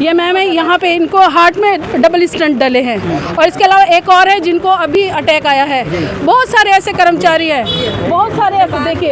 ये मैम है, यहाँ पे इनको हार्ट में डबल स्टंट डले हैं और इसके अलावा एक और है जिनको अभी अटैक आया है। बहुत सारे ऐसे कर्मचारी हैं, बहुत सारे ऐसे, देखिए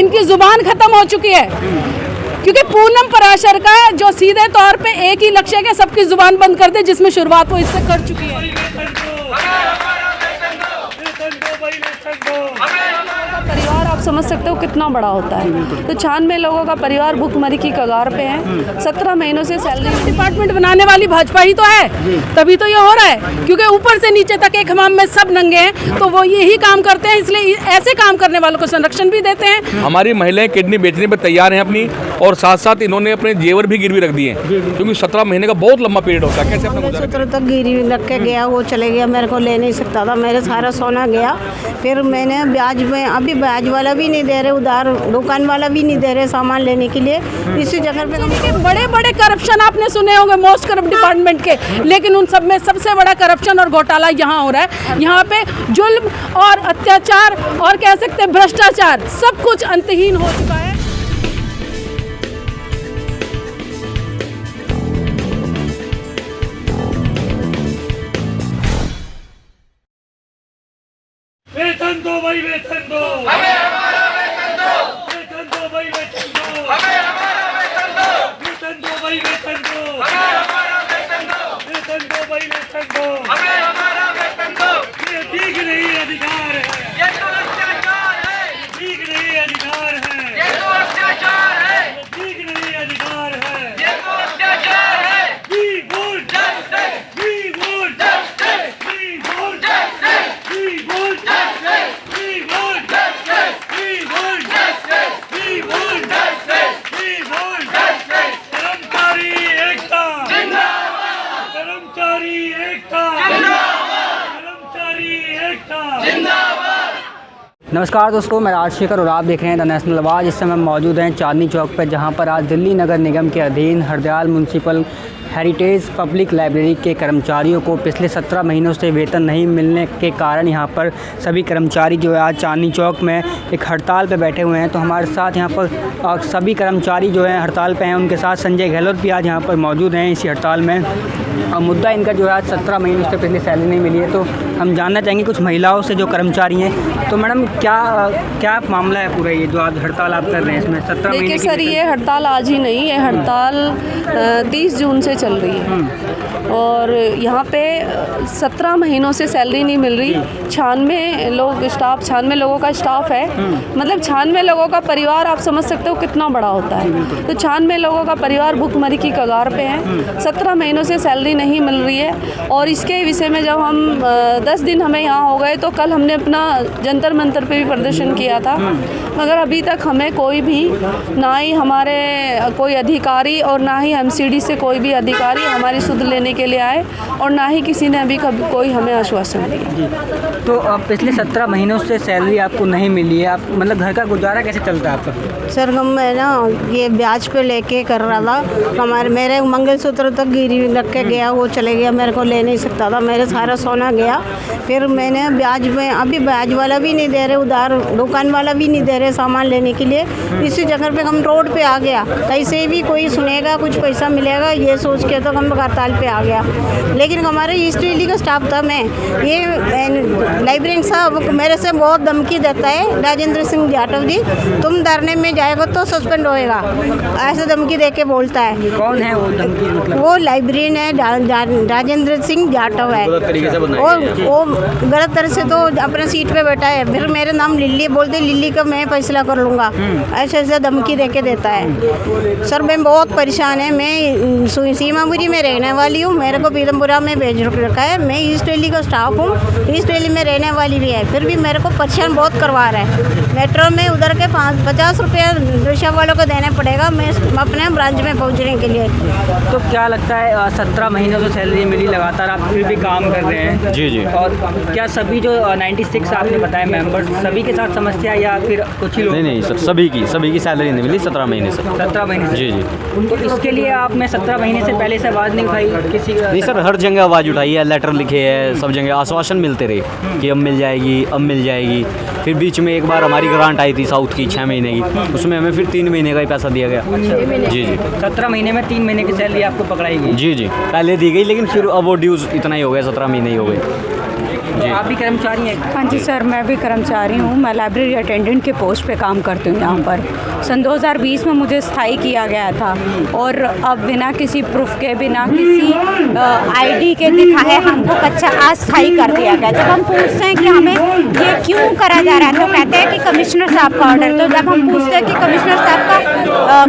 इनकी जुबान खत्म हो चुकी है क्योंकि पूनम पराशर का जो सीधे तौर पे एक ही लक्ष्य है कि सबकी जुबान बंद कर दे, जिसमें शुरुआत वो इससे कर चुकी है। परिवार आप समझ सकते हो कितना बड़ा होता है। तो 96 लोगों का परिवार भूखमरी की कगार पे है। 17 महीनों से सैलरी डिपार्टमेंट बनाने वाली भाजपा ही तो है, तभी तो ये हो रहा है, क्योंकि ऊपर से नीचे तक एक हमाम में सब नंगे हैं, तो वो यही काम करते हैं, इसलिए ऐसे काम करने वालों को संरक्षण भी देते हैं। हमारी महिलाएं किडनी बेचने पर तैयार हैं अपनी, और साथ साथ इन्होंने अपने जेवर भी गिरवी रख दिए हैं, क्योंकि 17 महीने का बहुत लंबा पीरियड होता है। कैसे अपना सूत्र तक गिरवी रख के गया, वो चले गया, मेरे को ले नहीं सकता था, मेरे सारा सोना गया। फिर मैंने ब्याज में, अभी ब्याज वाला भी नहीं दे रहे, उधार दुकान वाला भी नहीं दे रहे सामान लेने के लिए। इसी जगह पे बड़े बड़े करप्शन आपने सुने होंगे मोस्ट करप्ट डिपार्टमेंट के, लेकिन उन सब में सबसे बड़ा करप्शन और घोटाला यहाँ हो रहा है। यहाँ पे जुल्म और अत्याचार और कह सकते हैं भ्रष्टाचार, सब कुछ अंतहीन हो चुका है। वेतन दो भाई, वेतन दो, हमें हमारा वेतन दो। वेतन दो भाई, वेतन दो, हमें हमारा वेतन दो। वेतन दो भाई, वेतन दो, हमें हमारा वेतन दो। वेतन दो भाई, वेतन दो, हमें हमारा वेतन दो। ये ठीक नहीं अधिकार है, ये तो अत्याचार है। ठीक नहीं अधिकार है, ये तो अत्याचार है। ठीक नहीं अधिकार है, ये तो अत्याचार है। We want justice, we want justice, we want justice, we want justice, we want justice, we want justice, we want justice, we want justice। कर्मचारी एकता जिंदाबाद, कर्मचारी एकता जिंदाबाद, कर्मचारी एकता जिंदाबाद। नमस्कार दोस्तों, मैं राजशेखर और आप देख रहे हैं द नेशनल आवाज़। इस समय मौजूद हैं चांदनी चौक पर, जहां पर आज दिल्ली नगर निगम के अधीन Hardayal municipal heritage public library के कर्मचारियों को पिछले 17 महीनों से वेतन नहीं मिलने के कारण यहाँ पर सभी कर्मचारी जो है आज चांदनी चौक में एक हड़ताल पर बैठे हुए हैं। तो हमारे साथ यहाँ पर सभी कर्मचारी जो हैं हड़ताल पे हैं, उनके साथ संजय गहलोत भी आज यहाँ पर मौजूद हैं इसी हड़ताल में। और मुद्दा इनका जो है आज 17 महीनों से पिछली सैलरी नहीं मिली है। तो हम जानना चाहेंगे कुछ महिलाओं से जो कर्मचारी हैं। तो मैडम क्या मामला है पूरा ये जो आज हड़ताल आप कर रहे हैं इसमें 17 महीने? देखिए सर, ये हड़ताल आज ही नहीं, ये हड़ताल 30 जून से चल रही है और यहाँ पे 17 महीनों से सैलरी नहीं मिल रही। 96 लोगों का स्टाफ है, मतलब 96 लोगों का परिवार आप समझ सकते हो कितना बड़ा होता है। तो 96 लोगों का परिवार भूखमरी की कगार पे है। 17 महीनों से सैलरी नहीं मिल रही है और इसके विषय में जब हम 10 दिन हमें यहाँ हो गए, तो कल हमने अपना जंतर मंतर पे भी प्रदर्शन किया था, मगर अभी तक हमें कोई भी, ना ही हमारे कोई अधिकारी और ना ही MCD से कोई भी अधिकारी हमारी सुध लेने के लिए आए और ना ही किसी ने अभी कभी कोई हमें आश्वासन दिया। तो पिछले 17 महीनों से सैलरी आपको नहीं मिली है, आप मतलब घर का गुजारा कैसे चलता है आपका? सर मैं ना ये ब्याज पे लेके कर रहा था, मेरे मंगलसूत्र तक गिरवी रख के गया, वो चले गया, मेरे को ले नहीं सकता था, मेरे सारा सोना गया। फिर मैंने ब्याज में, अभी ब्याज वाला भी नहीं दे रहे, उधार दुकान वाला भी नहीं दे रहे सामान लेने के लिए। इसी जगह पे हम रोड पे आ गया, कैसे भी कोई सुनेगा, कुछ पैसा मिलेगा ये सोच के, तो हम हड़ताल पे आ गया। लेकिन हमारे ईस्ट दिल्ली का स्टाफ था, मैं ये लाइब्रेरियन साहब मेरे से बहुत धमकी देता है, राजेंद्र सिंह जाटव जी, तुम धरने में जाएगा तो सस्पेंड होएगा, ऐसे धमकी दे के बोलता है। कौन है वो धमकी? मतलब वो लाइब्रेरियन है, राजेंद्र सिंह जाटव है, वो गलत तरह से तो अपने सीट पे बैठा है। फिर मेरे नाम लिल्ली बोलते, लिल्ली का मैं फैसला कर लूँगा, ऐसे ऐसे धमकी दे के देता है। सर मैं बहुत परेशान है, मैं सीमापुरी में रहने वाली हूँ, मेरे को पीतमपुरा में भेज रखा है, मैं ईस्ट दिल्ली का स्टाफ हूँ, ईस्ट दिल्ली में रहने वाली भी है, फिर भी मेरे को परेशान बहुत करवा रहा है। मेट्रो में उधर के 50 रुपया रिक्शा वालों को देने पड़ेगा मैं अपने ब्रांच में पहुँचने के लिए। तो क्या लगता है 17 महीनों से सैलरी मिली, लगातार आप फिर भी काम कर रहे हैं? जी जी। और क्या सभी जो 96 आपने बताया मेंबर्स, सभी के साथ समस्या या फिर कुछ ही लोग? नहीं सर, सभी की सैलरी नहीं मिली 17 महीने से। 17 महीने से? जी जी। तो इसके लिए आपने 17 महीने से पहले से आवाज़ नहीं उठाई किसी का? नहीं सर, हर जगह आवाज़ उठाई है, लेटर लिखे है, सब जगह आश्वासन मिलते रहे कि अब मिल जाएगी, अब मिल जाएगी। फिर बीच में एक बार हमारी ग्रांट आई थी साउथ की 6 महीने की, उसमें हमें फिर 3 महीने का ही पैसा दिया गया। जी जी 17 महीने में 3 महीने की सैलरी आपको पकड़ाई गई। जी जी पहले दी गई, लेकिन फिर अब वो ड्यूज़ इतना ही हो गया, 17 महीने ही हो गए। तो आप भी कर्मचारी हैं? हाँ जी सर, मैं भी कर्मचारी हूँ। मैं लाइब्रेरी अटेंडेंट के पोस्ट पे काम करती हूँ यहाँ पर। सन 2020 में मुझे स्थायी किया गया था और अब बिना किसी प्रूफ के, बिना किसी आईडी के दिखाए हमको कच्चा अस्थायी कर दिया गया। जब हम पूछते हैं कि हमें ये क्यों करा जा रहा है तो कहते हैं कि कमिश्नर साहब का ऑर्डर। तो जब हम पूछते हैं कि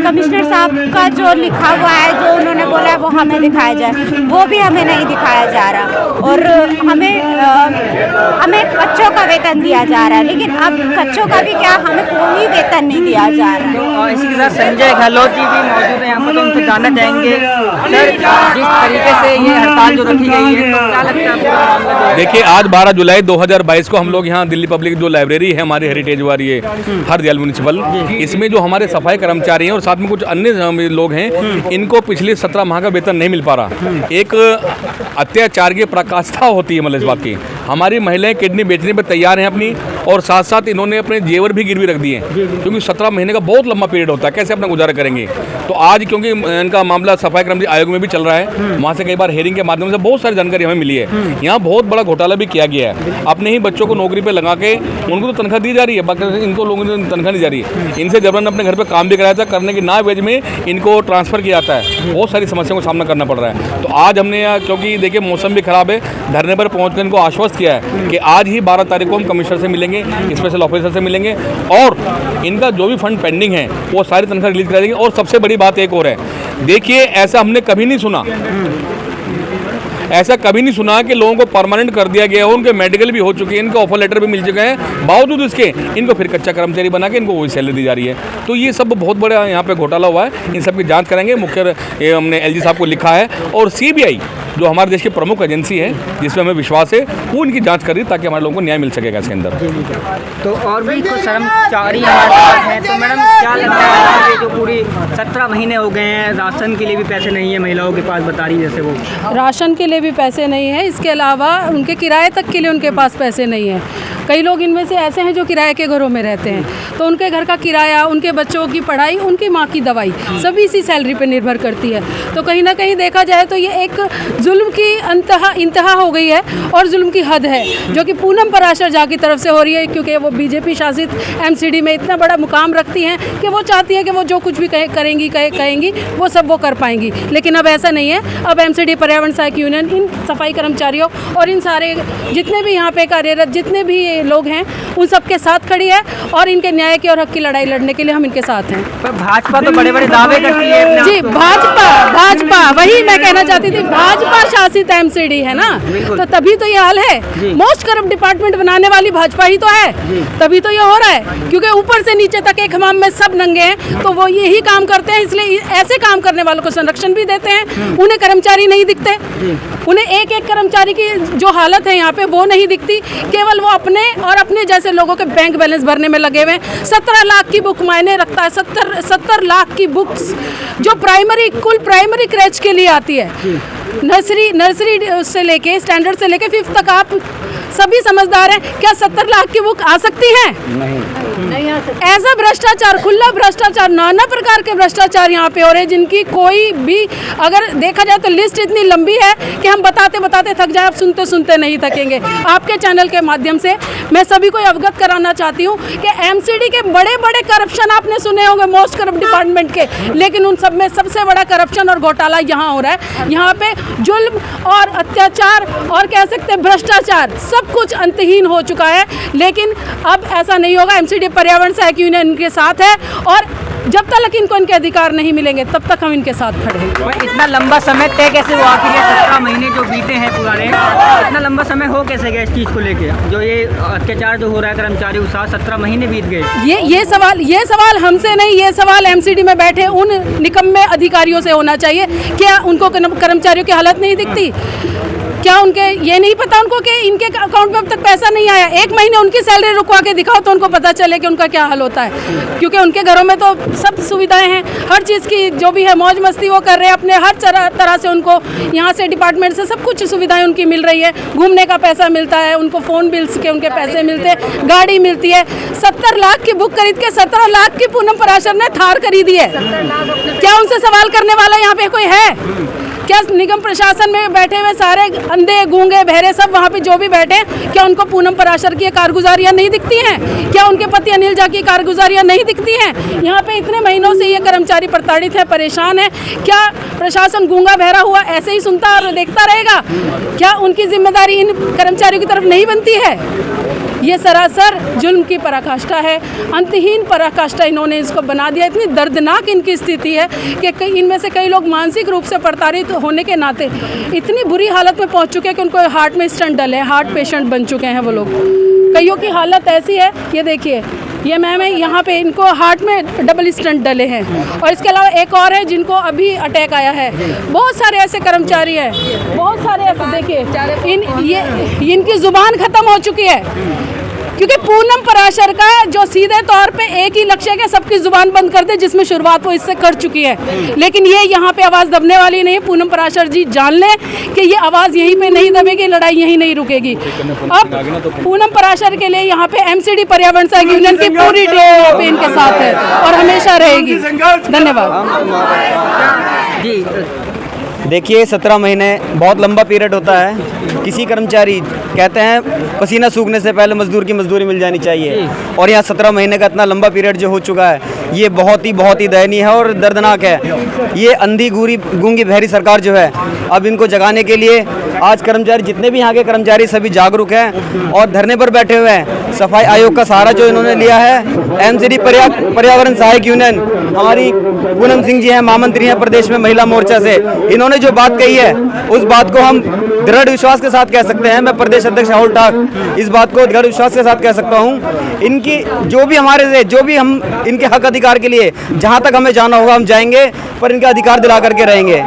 कमिश्नर साहब का जो लिखा हुआ है, जो उन्होंने बोला है वो हमें दिखाया जाए, वो भी हमें नहीं दिखाया जा रहा। और हमें कच्चों का वेतन दिया जा रहा है, लेकिन अब कच्चों का भी क्या, हमें कोई वेतन नहीं दिया जा रहा है। और इसी के साथ संजय गहलोत जी भी मौजूद हैं यहाँ पर, तो उनसे जानना चाहेंगे सर, जिस तरीके से ये हड़ताल जो रखी गई है, तो क्या लगता है आपको? देखिए, आज 12 जुलाई 2022 को हम लोग यहाँ दिल्ली पब्लिक जो लाइब्रेरी है हमारी हेरिटेज वाली है हरदयाल म्यूनिसिपल, इसमें जो हमारे सफाई कर्मचारी हैं और साथ में कुछ अन्य लोग हैं, इनको पिछले 17 माह का वेतन नहीं मिल पा रहा। एक अत्याचार की पराकाष्ठा होती है, मतलब इस बात की। हमारी महिलाएं किडनी बेचने पर तैयार हैं अपनी, और साथ साथ इन्होंने अपने जेवर भी गिरवी रख दिए, क्योंकि 17 महीने का बहुत लंबा पीरियड होता है, कैसे अपना गुजारा करेंगे। तो आज क्योंकि इनका मामला सफाई कर्मचारी आयोग में भी चल रहा है, वहाँ से कई बार हेयरिंग के माध्यम से बहुत सारी जानकारी हमें मिली है। यहाँ बहुत बड़ा घोटाला भी किया गया है, अपने ही बच्चों को नौकरी पर लगा के उनको तो तनख्वाह दी जा रही है, बाकी इनको लोगों ने तनख्वाह नहीं जा रही है। इनसे जबरन अपने घर पर काम भी कराया था, करने की ना वेज में इनको ट्रांसफर किया जाता है। बहुत सारी समस्याओं का सामना करना पड़ रहा है। तो आज हमने, क्योंकि देखिए मौसम भी खराब है, धरने पर पहुँचकर इनको आश्वस्त किया है कि आज ही 12 तारीख को हम कमिश्नर से मिलेंगे, स्पेशल ऑफिसर से मिलेंगे, और इनका जो भी फंड पेंडिंग है वो सारी तनख्वाह रिलीज करा देंगे। और सबसे बड़ी बात एक और है, देखिए ऐसा हमने कभी नहीं सुना, ऐसा कभी नहीं सुना कि लोगों को परमानेंट कर दिया गया हो, उनके मेडिकल भी हो चुके हैं, इनके ऑफर लेटर भी मिल चुके हैं, बावजूद इसके इनको फिर कच्चा कर्मचारी बना के इनको वही सैलरी दी जा रही है। तो ये सब बहुत बड़ा यहाँ पे घोटाला हुआ है, इन सब की जांच करेंगे। मुख्य हमने एलजी साहब को लिखा है, और सीबीआई जो हमारे देश की प्रमुख एजेंसी है जिसमें हमें विश्वास है, वो इनकी जांच कर रही है ताकि हमारे लोगों को न्याय मिल सकेगा इसके अंदर। तो और भी कुछ कर्मचारी हमारे साथ हैं, तो मैडम क्या लगता है ये जो पूरी 17 महीने हो गए हैं, राशन के लिए भी पैसे नहीं है महिलाओं के पास, बता रही जैसे वो राशन के लिए भी पैसे नहीं है, इसके अलावा उनके किराए तक के लिए उनके पास पैसे नहीं है। कई लोग इनमें से ऐसे हैं जो किराए के घरों में रहते हैं, तो उनके घर का किराया, उनके बच्चों की पढ़ाई, उनकी माँ की दवाई सभी इसी सैलरी पे निर्भर करती है। तो कहीं ना कहीं देखा जाए तो ये एक जुल्म की इंतहा हो गई है, और जुल्म की हद है, जो कि पूनम पराशर झा की तरफ से हो रही है, क्योंकि वो बीजेपी शासित एमसीडी में इतना बड़ा मुकाम रखती हैं कि वो चाहती है कि वो जो कुछ भी कहेंगी वो सब वो कर पाएंगी। लेकिन अब ऐसा नहीं है। अब एमसीडी पर्यावरण सहायक यूनियन इन सफाई कर्मचारियों और इन सारे जितने भी यहाँ पे कार्यरत जितने भी लोग हैं उन सबके साथ खड़ी है, और इनके न्याय की और हक की लड़ाई लड़ने के लिए हम इनके साथ हैं। पर भाजपा तो बड़े बड़े दावे करती है। जी, भाजपा वही मैं कहना चाहती थी, भाजपा शासित एमसीडी है ना, तो तभी तो ये हाल है। मोस्ट करप्ट डिपार्टमेंट बनाने वाली भाजपा ही तो है, तभी तो ये हो रहा है, क्योंकि ऊपर से नीचे तक एक हमाम में सब नंगे हैं, तो वो यही काम करते हैं। इसलिए ऐसे काम करने वालों को संरक्षण भी देते हैं, उन्हें कर्मचारी नहीं दिखते, उन्हें एक एक कर्मचारी की जो हालत है यहाँ पे वो नहीं दिखती, केवल वो अपने और अपने जैसे लोगों के बैंक बैलेंस भरने में लगे हुए हैं। 17 लाख की बुक मायने रखता है, 70 लाख की बुक्स जो कुल प्राइमरी क्रैच के लिए आती है, नर्सरी से लेके स्टैंडर्ड से लेके 5th तक। आप सभी समझदार हैं, क्या 70 लाख की बुक आ सकती है? नहीं आ सकती। ऐसा भ्रष्टाचार, खुला भ्रष्टाचार, नाना प्रकार के भ्रष्टाचार यहाँ पे हो रहे हैं, जिनकी कोई भी अगर देखा जाए तो लिस्ट इतनी लंबी है कि हम बताते बताते थक जाए, आप सुनते सुनते नहीं थकेंगे। आपके चैनल के माध्यम से मैं सभी को अवगत कराना चाहती हूँ कि एमसीडी के बड़े बड़े करप्शन आपने सुने होंगे मोस्ट करप्ट डिपार्टमेंट के, लेकिन उन सब में सबसे बड़ा करप्शन और घोटाला यहाँ हो रहा है। यहाँ पे जुल्म और अत्याचार और कह सकते हैं भ्रष्टाचार सब कुछ अंतहीन हो चुका है। लेकिन अब ऐसा नहीं होगा। एमसीडी पर्यावरण सहायक यूनियन इनके साथ है, और जब तक इनको इनके अधिकार नहीं मिलेंगे तब तक हम इनके साथ खड़े हैं। इतना लंबा समय तय कैसे हुआ? आखिर 17 महीने जो बीते हैं पुराने, इतना लंबा समय हो कैसे गया इस चीज़ को लेके, जो ये अत्याचार जो हो रहा है कर्मचारियों के साथ, 17 महीने बीत गए? ये सवाल हमसे नहीं, ये सवाल एमसीडी में बैठे उन निकम्मे अधिकारियों से होना चाहिए। क्या उनको कर्मचारियों की हालत नहीं दिखती? क्या उनके ये नहीं पता उनको कि इनके अकाउंट में अब तक पैसा नहीं आया? 1 महीने उनकी सैलरी रुकवा के दिखाओ तो उनको पता चले कि उनका क्या हाल होता है, क्योंकि उनके घरों में तो सब सुविधाएं हैं, हर चीज़ की जो भी है मौज मस्ती वो कर रहे हैं अपने, हर तरह से उनको यहाँ से डिपार्टमेंट से सब कुछ सुविधाएं उनकी मिल रही है, घूमने का पैसा मिलता है उनको, फ़ोन बिल्स के उनके पैसे मिलते हैं, गाड़ी मिलती है। 70 लाख की बुक खरीद के 17 लाख की पूनम पराशर ने थार खरीदी है। क्या उनसे सवाल करने वाला यहाँ पे कोई है? क्या निगम प्रशासन में बैठे हुए सारे अंधे गूंगे बहरे सब वहाँ पे जो भी बैठे, क्या उनको पूनम पराशर की कारगुजारियाँ नहीं दिखती हैं? क्या उनके पति अनिल झा की कारगुजारियाँ नहीं दिखती हैं? यहाँ पे इतने महीनों से ये कर्मचारी प्रताड़ित है, परेशान है। क्या प्रशासन गूंगा बहरा हुआ ऐसे ही सुनता और देखता रहेगा? क्या उनकी जिम्मेदारी इन कर्मचारियों की तरफ नहीं बनती है? ये सरासर जुल्म की पराकाष्ठा है, अंतहीन पराकाष्ठा इन्होंने इसको बना दिया। इतनी दर्दनाक इनकी स्थिति है कि इनमें से कई लोग मानसिक रूप से प्रताड़ित होने के नाते इतनी बुरी हालत में पहुंच चुके हैं कि उनको हार्ट में स्टंट डले हैं, हार्ट पेशेंट बन चुके हैं वो लोग। कईयों की हालत ऐसी है, ये देखिए, ये मैम है, यहाँ पे इनको हार्ट में डबल स्टंट डले हैं, और इसके अलावा एक और है जिनको अभी अटैक आया है। बहुत सारे ऐसे कर्मचारी हैं, बहुत सारे ऐसे, देखिए इनकी ज़ुबान ख़त्म हो चुकी है, क्योंकि पूनम पराशर का जो सीधे तौर पे एक ही लक्ष्य है कि सबकी जुबान बंद कर दे, जिसमें शुरुआत वो इससे कर चुकी है। लेकिन ये यहाँ पे आवाज़ दबने वाली नहीं है। पूनम पराशर जी जान लें कि ये आवाज़ यहीं पे नहीं दबेगी, लड़ाई यहीं नहीं रुकेगी। अब पूनम पराशर के लिए यहाँ पे MCD पर्यावरण सहायक यूनियन की पूरी टीम यहाँ पे इनके साथ है और हमेशा रहेगी। धन्यवाद जी। देखिए 17 महीने बहुत लंबा पीरियड होता है। किसी कर्मचारी कहते हैं पसीना सूखने से पहले मजदूर की मजदूरी मिल जानी चाहिए, और यहाँ 17 महीने का इतना लंबा पीरियड जो हो चुका है, ये बहुत ही दयनीय है और दर्दनाक है। ये अंधी गूंगी बहरी सरकार जो है, अब इनको जगाने के लिए आज कर्मचारी, जितने भी यहाँ के कर्मचारी सभी जागरूक हैं और धरने पर बैठे हुए हैं। सफाई आयोग का सहारा जो इन्होंने लिया है, MCD पर्यावरण सहायक यूनियन, हमारी पूनम सिंह जी हैं, महामंत्री हैं प्रदेश में महिला मोर्चा से, इन्होंने जो बात कही है उस बात को हम दृढ़ विश्वास के साथ कह सकते हैं। मैं प्रदेश अध्यक्ष राहुल ठाक इस बात को दृढ़ विश्वास के साथ कह सकता हूँ। इनकी जो भी हम इनके हक अधिकार के लिए जहाँ तक हमें जाना होगा हम जाएंगे, पर इनका अधिकार दिला करके रहेंगे।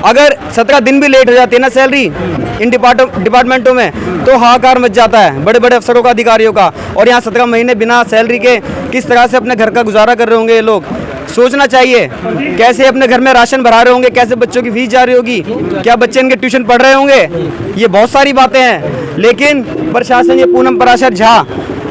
अगर 17 दिन भी लेट हो जाती है ना सैलरी इन डिपार्टमेंटों में, तो हाहाकार मच जाता है बड़े बड़े अफसरों का, अधिकारियों का। और यहाँ 17 महीने बिना सैलरी के किस तरह से अपने घर का गुजारा कर रहे होंगे ये लोग, सोचना चाहिए। कैसे अपने घर में राशन भरा रहे होंगे, कैसे बच्चों की फीस जा रही होगी, क्या बच्चे इनके ट्यूशन पढ़ रहे होंगे, ये बहुत सारी बातें हैं। लेकिन प्रशासन, ये पूनम पराशर झा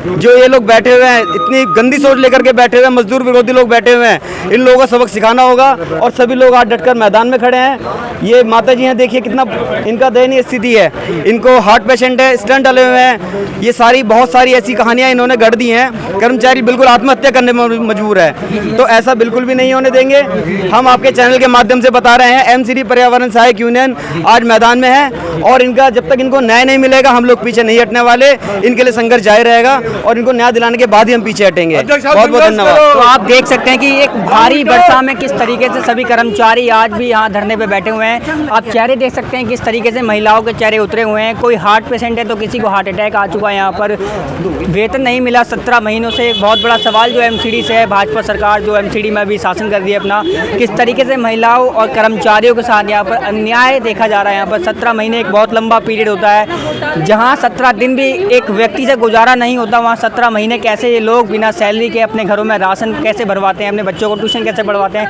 जो ये लोग बैठे हुए हैं, इतनी गंदी सोच लेकर के बैठे हुए हैं, मजदूर विरोधी लोग बैठे हुए हैं, इन लोगों को सबक सिखाना होगा। और सभी लोग आज डटकर मैदान में खड़े हैं। ये माता जी हैं, देखिए कितना इनका दयनीय स्थिति है, इनको हार्ट पेशेंट है, स्टंट डले हुए हैं। ये बहुत सारी ऐसी कहानियां इन्होंने गढ़ दी हैं। कर्मचारी बिल्कुल आत्महत्या करने में मजबूर है, तो ऐसा बिल्कुल भी नहीं होने देंगे। हम आपके चैनल के माध्यम से बता रहे हैं, MCD पर्यावरण सहायक यूनियन आज मैदान में है, और इनका जब तक इनको न्याय नहीं मिलेगा हम लोग पीछे नहीं हटने वाले। इनके लिए संघर्ष जारी रहेगा और इनको न्याय दिलाने के बाद ही हम पीछे हटेंगे। बहुत बहुत धन्यवाद। तो आप देख सकते हैं कि एक भारी वर्षा में किस तरीके से सभी कर्मचारी आज भी यहाँ धरने पे बैठे हुए हैं। आप चेहरे देख सकते हैं किस तरीके से महिलाओं के चेहरे उतरे हुए हैं। कोई हार्ट पेशेंट है तो किसी को हार्ट अटैक आ चुका है। यहाँ पर वेतन नहीं मिला 17 महीनों से। एक बहुत बड़ा सवाल जो MCD से है, भाजपा सरकार जो MCD में अभी शासन कर दिया अपना, किस तरीके से महिलाओं और कर्मचारियों के साथ यहाँ पर अन्याय देखा जा रहा है। यहाँ पर 17 महीने एक बहुत लंबा पीरियड होता है, जहाँ 17 दिन भी एक व्यक्ति से गुजारा नहीं होता, वहाँ 17 महीने कैसे ये लोग बिना सैलरी के अपने घरों में राशन कैसे भरवाते हैं, अपने बच्चों को ट्यूशन कैसे पढ़वाते हैं।